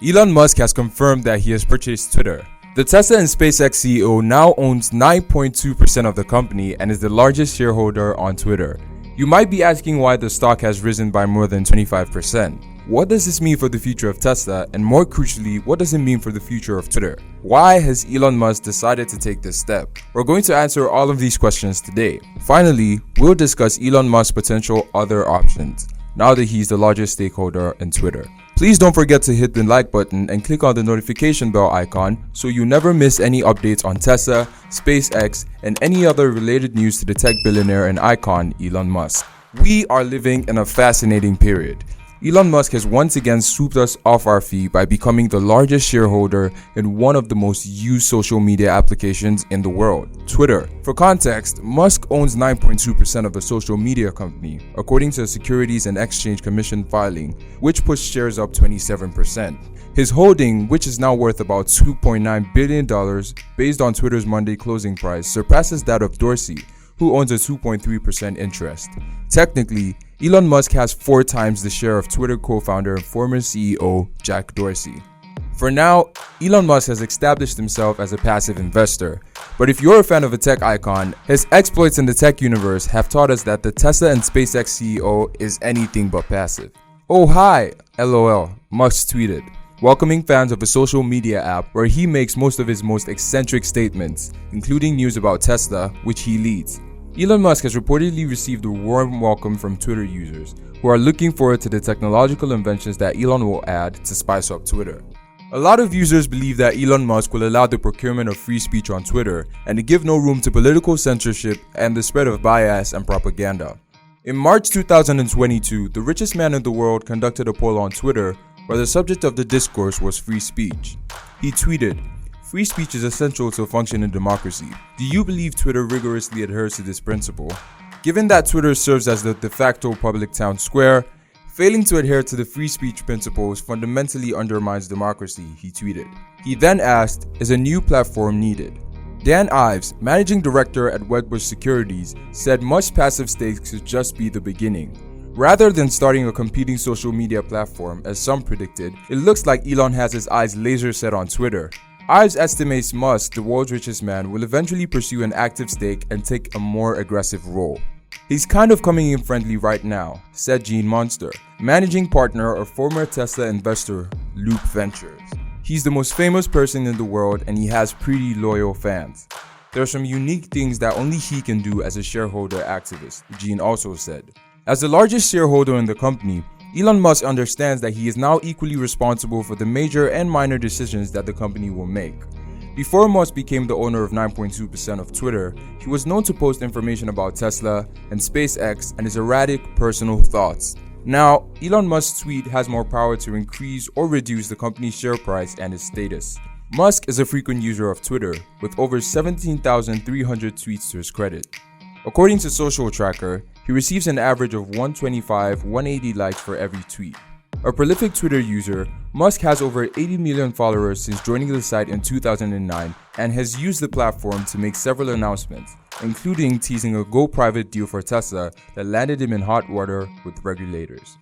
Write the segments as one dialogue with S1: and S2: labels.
S1: Elon Musk has confirmed that he has purchased Twitter. The Tesla and SpaceX CEO now owns 9.2% of the company and is the largest shareholder on Twitter. You might be asking why the stock has risen by more than 25%. What does this mean for the future of Tesla, and more crucially, what does it mean for the future of Twitter? Why has Elon Musk decided to take this step? We're going to answer all of these questions today. Finally, we'll discuss Elon Musk's potential other options, now that he's the largest stakeholder in Twitter. Please don't forget to hit the like button and click on the notification bell icon so you never miss any updates on Tesla, SpaceX, and any other related news to the tech billionaire and icon Elon Musk. We are living in a fascinating period. Elon Musk has once again swooped us off our feet by becoming the largest shareholder in one of the most used social media applications in the world, Twitter. For context, Musk owns 9.2% of the social media company, according to a Securities and Exchange Commission filing, which pushed shares up 27%. His holding, which is now worth about $2.9 billion based on Twitter's Monday closing price, surpasses that of Dorsey, who owns a 2.3% interest. Technically, Elon Musk has 4 times the share of Twitter co-founder and former CEO Jack Dorsey. For now, Elon Musk has established himself as a passive investor, but if you're a fan of a tech icon, his exploits in the tech universe have taught us that the Tesla and SpaceX CEO is anything but passive. Oh hi, LOL, Musk tweeted, welcoming fans of a social media app where he makes most of his most eccentric statements, including news about Tesla, which he leads. Elon Musk has reportedly received a warm welcome from Twitter users, who are looking forward to the technological inventions that Elon will add to spice up Twitter. A lot of users believe that Elon Musk will allow the procurement of free speech on Twitter and to give no room to political censorship and the spread of bias and propaganda. In March 2022, the richest man in the world conducted a poll on Twitter where the subject of the discourse was free speech. He tweeted, "Free speech is essential to a functioning democracy. Do you believe Twitter rigorously adheres to this principle? Given that Twitter serves as the de facto public town square, failing to adhere to the free speech principles fundamentally undermines democracy," he tweeted. He then asked, "Is a new platform needed?" Dan Ives, managing director at Wedbush Securities, said Musk's passive stakes should just be the beginning. Rather than starting a competing social media platform, as some predicted, it looks like Elon has his eyes laser set on Twitter. Ives estimates Musk, the world's richest man, will eventually pursue an active stake and take a more aggressive role. "He's kind of coming in friendly right now," said Gene Munster, managing partner of former Tesla investor Loop Ventures. "He's the most famous person in the world and he has pretty loyal fans. There are some unique things that only he can do as a shareholder activist," Gene also said. As the largest shareholder in the company, Elon Musk understands that he is now equally responsible for the major and minor decisions that the company will make. Before Musk became the owner of 9.2% of Twitter, he was known to post information about Tesla and SpaceX and his erratic personal thoughts. Now, Elon Musk's tweet has more power to increase or reduce the company's share price and its status. Musk is a frequent user of Twitter, with over 17,300 tweets to his credit. According to Social Tracker, he receives an average of 125-180 likes for every tweet. A prolific Twitter user, Musk has over 80 million followers since joining the site in 2009 and has used the platform to make several announcements, including teasing a go-private deal for Tesla that landed him in hot water with regulators.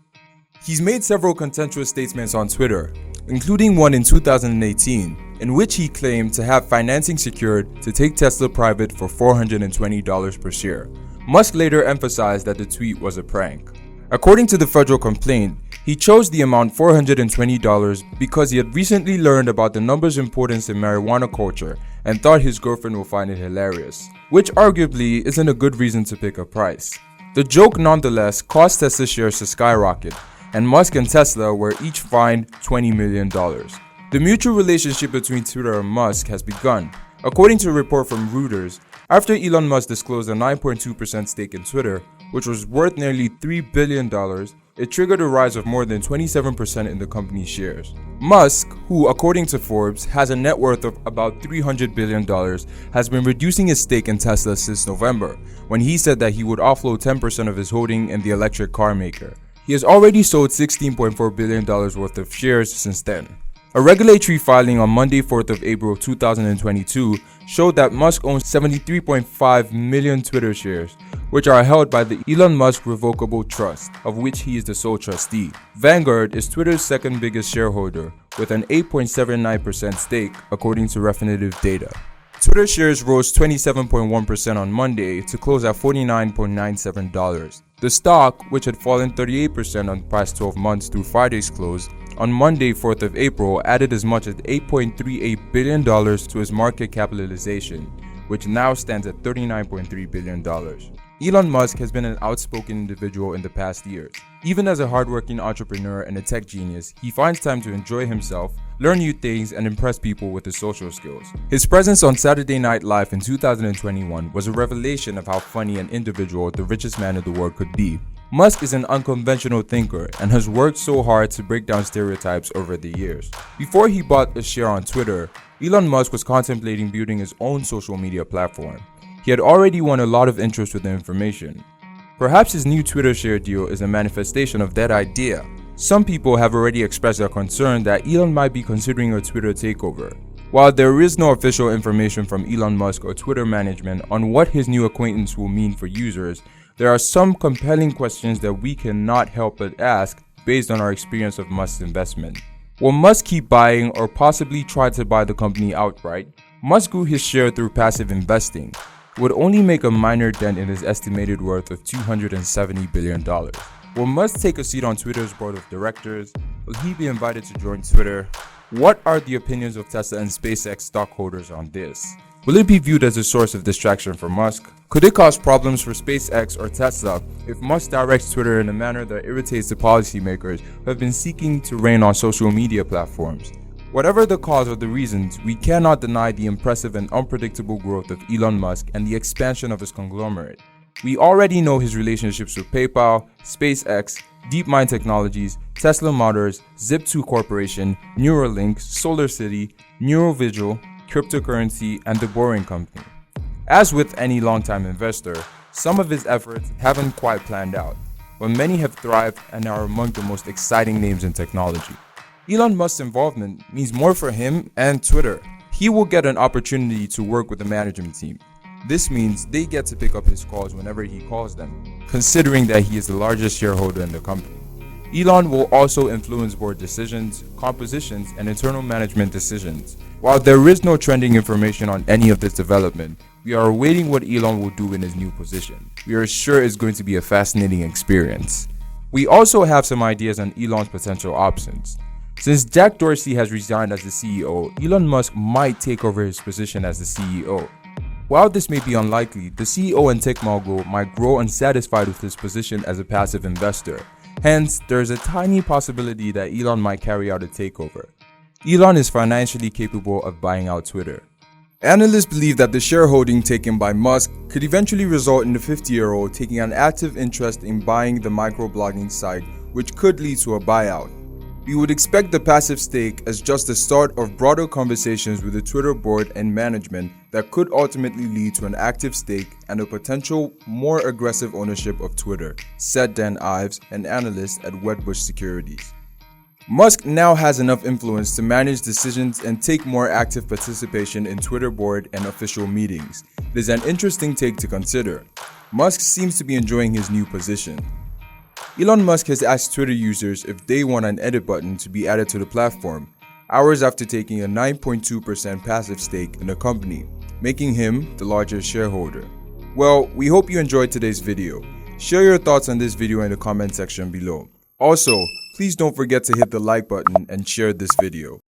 S1: He's made several contentious statements on Twitter, including one in 2018, in which he claimed to have financing secured to take Tesla private for $420 per share. Musk later emphasized that the tweet was a prank. According to the federal complaint, he chose the amount $420 because he had recently learned about the number's importance in marijuana culture and thought his girlfriend would find it hilarious, which arguably isn't a good reason to pick a price. The joke nonetheless caused Tesla shares to skyrocket, and Musk and Tesla were each fined $20 million. The mutual relationship between Twitter and Musk has begun. According to a report from Reuters, after Elon Musk disclosed a 9.2% stake in Twitter, which was worth nearly $3 billion, it triggered a rise of more than 27% in the company's shares. Musk, who according to Forbes has a net worth of about $300 billion, has been reducing his stake in Tesla since November, when he said that he would offload 10% of his holding in the electric car maker. He has already sold $16.4 billion worth of shares since then. A regulatory filing on Monday, 4th of April 2022 showed that Musk owns 73.5 million Twitter shares, which are held by the Elon Musk Revocable Trust, of which he is the sole trustee. Vanguard is Twitter's second biggest shareholder, with an 8.79% stake, according to Refinitiv data. Twitter shares rose 27.1% on Monday to close at $49.97. The stock, which had fallen 38% on the past 12 months through Friday's close, on Monday, 4th of April, added as much as $8.38 billion to its market capitalization, which now stands at $39.3 billion. Elon Musk has been an outspoken individual in the past years. Even as a hardworking entrepreneur and a tech genius, he finds time to enjoy himself, learn new things, and impress people with his social skills. His presence on Saturday Night Live in 2021 was a revelation of how funny an individual the richest man in the world could be. Musk is an unconventional thinker and has worked so hard to break down stereotypes over the years. Before he bought a share on Twitter, Elon Musk was contemplating building his own social media platform. He had already won a lot of interest with the information. Perhaps his new Twitter share deal is a manifestation of that idea. Some people have already expressed their concern that Elon might be considering a Twitter takeover. While there is no official information from Elon Musk or Twitter management on what his new acquaintance will mean for users, there are some compelling questions that we cannot help but ask based on our experience of Musk's investment. Will Musk keep buying or possibly try to buy the company outright? Musk grew his share through passive investing, would only make a minor dent in his estimated worth of $270 billion. Will Musk take a seat on Twitter's board of directors? Will he be invited to join Twitter? What are the opinions of Tesla and SpaceX stockholders on this? Will it be viewed as a source of distraction for Musk? Could it cause problems for SpaceX or Tesla if Musk directs Twitter in a manner that irritates the policymakers who have been seeking to rein on social media platforms? Whatever the cause or the reasons, we cannot deny the impressive and unpredictable growth of Elon Musk and the expansion of his conglomerate. We already know his relationships with PayPal, SpaceX, DeepMind Technologies, Tesla Motors, Zip2 Corporation, Neuralink, SolarCity, Neurovigil, cryptocurrency, and the Boring Company. As with any longtime investor, some of his efforts haven't quite planned out, but many have thrived and are among the most exciting names in technology. Elon Musk's involvement means more for him and Twitter. He will get an opportunity to work with the management team. This means they get to pick up his calls whenever he calls them, considering that he is the largest shareholder in the company. Elon will also influence board decisions, compositions, and internal management decisions. While there is no trending information on any of this development, we are awaiting what Elon will do in his new position. We are sure it's going to be a fascinating experience. We also have some ideas on Elon's potential options. Since Jack Dorsey has resigned as the CEO, Elon Musk might take over his position as the CEO. While this may be unlikely, the CEO and tech mogul might grow unsatisfied with his position as a passive investor. Hence, there is a tiny possibility that Elon might carry out a takeover. Elon is financially capable of buying out Twitter. Analysts believe that the shareholding taken by Musk could eventually result in the 50-year-old taking an active interest in buying the microblogging site, which could lead to a buyout. We would expect the passive stake as just the start of broader conversations with the Twitter board and management that could ultimately lead to an active stake and a potential more aggressive ownership of Twitter, said Dan Ives, an analyst at Wedbush Securities. Musk now has enough influence to manage decisions and take more active participation in Twitter board and official meetings. It is an interesting take to consider. Musk seems to be enjoying his new position. Elon Musk has asked Twitter users if they want an edit button to be added to the platform, hours after taking a 9.2% passive stake in the company, making him the largest shareholder. Well, we hope you enjoyed today's video. Share your thoughts on this video in the comment section below. Also, please don't forget to hit the like button and share this video.